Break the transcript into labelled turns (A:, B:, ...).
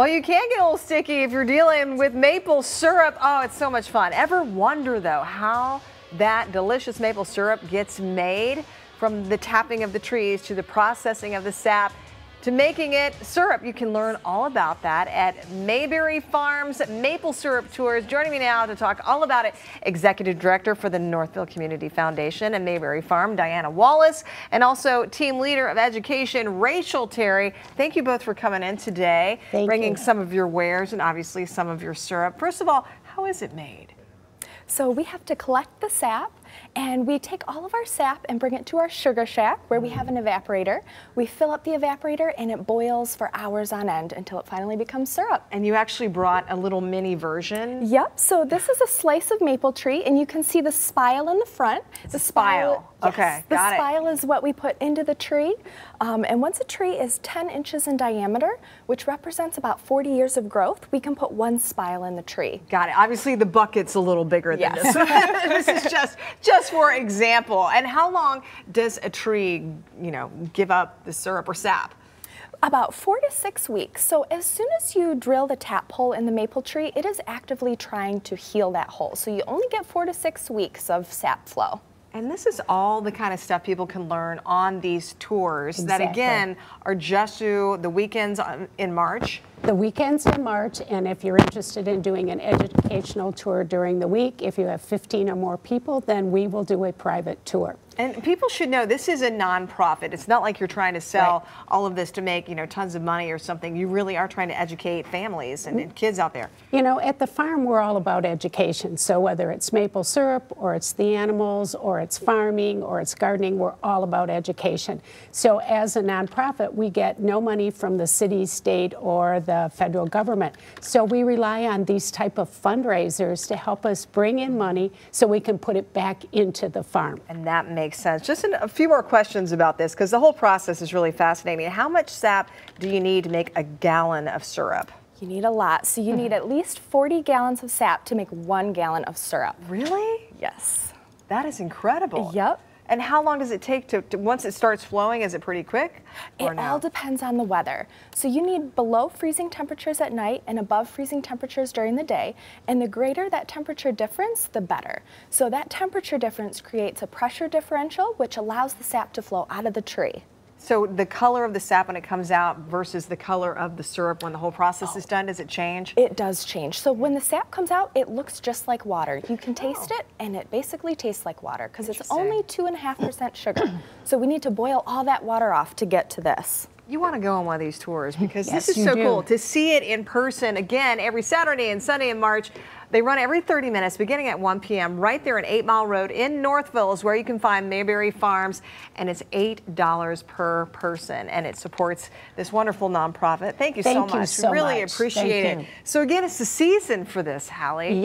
A: Well, you can get a little sticky if you're dealing with maple syrup. Oh, it's so much fun. Ever wonder, though, how that delicious maple syrup gets made? From the tapping of the trees to the processing of the sap to making it syrup. You can learn all about that at Maybury Farms Maple Syrup Tours. Joining me now to talk all about it, Executive Director for the Northville Community Foundation and Maybury Farm, Diana Wallace, and also Team Leader of Education, Rachel Terry. Thank you both for coming in today, bringing some of your wares and obviously some of your syrup. First of all, how is it made?
B: So we have to collect the sap, and we take all of our sap and bring it to our sugar shack where we have an evaporator. We fill up the evaporator and it boils for hours on end until it finally becomes syrup.
A: And you actually brought a little mini version?
B: Yep, so this is a slice of maple tree and you can see the spile in the front.
A: The spile.
B: Yes,
A: okay,
B: the spile is what we put into the tree. And once a tree is 10 inches in diameter, which represents about 40 years of growth, we can put one spile in the tree.
A: Got it. Obviously the bucket's a little bigger than this. This is just for example. And how long does a tree, give up the syrup or sap?
B: About 4 to 6 weeks. So as soon as you drill the tap hole in the maple tree, it is actively trying to heal that hole. So you only get 4 to 6 weeks of sap flow.
A: And this is all the kind of stuff people can learn on these tours that, again, are just through the weekends in March.
C: The weekends in March, and if you're interested in doing an educational tour during the week, if you have 15 or more people, then we will do a private tour.
A: And people should know this is a nonprofit. It's not like you're trying to sell all of this to make, tons of money or something. You really are trying to educate families and kids out there.
C: At the farm, we're all about education. So whether it's maple syrup or it's the animals or it's farming or it's gardening, we're all about education. So as a nonprofit, we get no money from the city, state, or the federal government. So we rely on these type of fundraisers to help us bring in money so we can put it back into the farm.
A: And that makes sense. Just a few more questions about this because the whole process is really fascinating. How much sap do you need to make a gallon of syrup?
B: You need a lot. So you need at least 40 gallons of sap to make 1 gallon of syrup.
A: Really?
B: Yes.
A: That is incredible.
B: Yep.
A: And how long does it take to once it starts flowing, is it pretty quick?
B: It all depends on the weather. So you need below freezing temperatures at night and above freezing temperatures during the day. And the greater that temperature difference, the better. So that temperature difference creates a pressure differential, which allows the sap to flow out of the tree.
A: So the color of the sap when it comes out versus the color of the syrup when the whole process is done, does it change?
B: It does change. So when the sap comes out, it looks just like water. You can taste it, and it basically tastes like water because it's only 2.5% sugar. So we need to boil all that water off to get to this.
A: You want to go on one of these tours because this is so cool to see it in person. Again, every Saturday and Sunday in March. They run every 30 minutes beginning at 1 p.m. right there in 8 Mile Road in Northville is where you can find Maybury Farms, and it's $8 per person, and it supports this wonderful nonprofit. Thank you so much.
C: So
A: really appreciate it. So again, it's the season for this, Hallie.